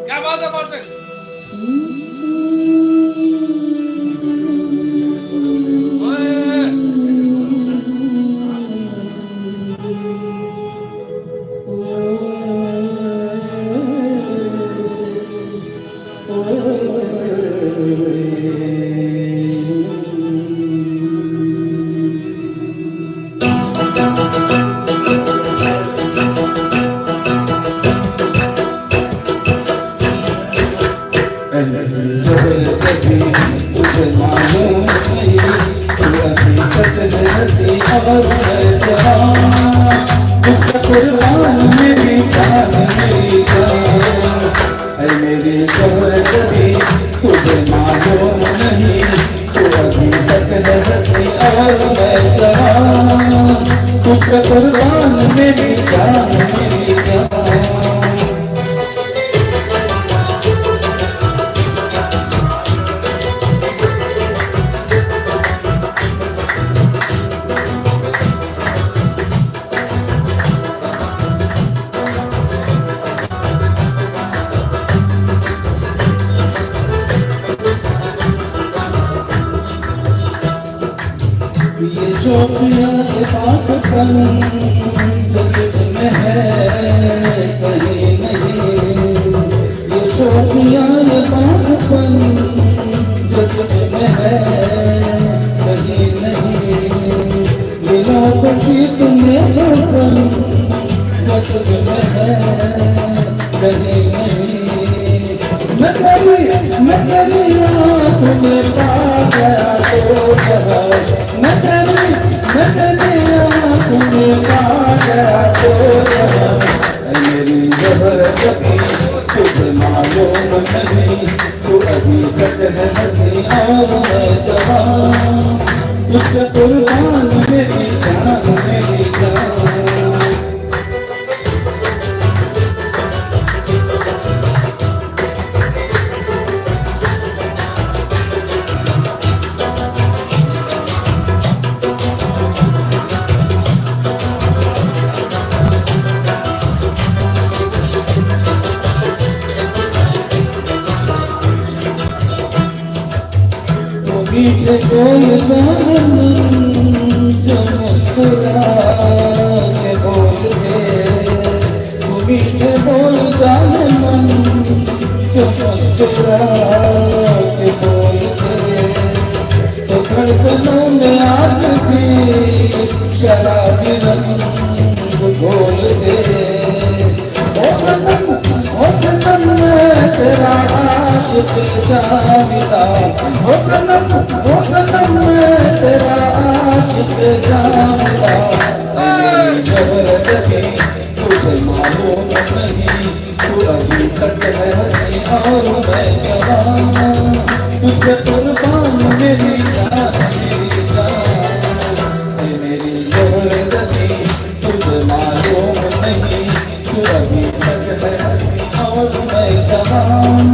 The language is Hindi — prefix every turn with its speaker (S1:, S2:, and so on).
S1: क्या बात है बात है?
S2: तुझे मालूम नहीं तू हकीकत है हंसी और मैं जवान तुझका कुर्बान मेरी जान मेरी जान ऐ मेरी शोहरत भी तुझे मालूम नहीं तू हकीकत है हंसी और मैं जवान तुझका कुर्बान मेरी जान मेरी जान ये जो पिया पाकपन जगत में है कहीं नहीं ये जो पिया पाकपन जगत में है कहीं नहीं ये लोग गीत में पाकपन जगत में है कहीं नहीं मैं तेरी आँख में पा गया तो मैं तेरी आँख में पा गया तो मेरी जबरत की तुझे मालूम नहीं तू अभी तक है हंसी और मैं जवान तुझसे कुर्बान मेरी जान मेरी जान मीठे बोल जाने जो मुस्कुरा के बोल दे तू मीठे बोल जाने मन जो मुस्कुरा के बोल दे तो धड़कनों में आज भी शराबी रंग घोल दे ओ सनम मैं तेरा आशिक जामिदा ओ सनम मैं तेरा आशिक जामिदा मेरी शोहरत भी तुझे मालूम नहीं तू अभी तक है हंसी और मैं जवान तुझे कुर्बान मेरी जान मेरी जान मेरी शोहरत भी तुझे मालूम नहीं तू अभी तक है हंसी और मैं जवान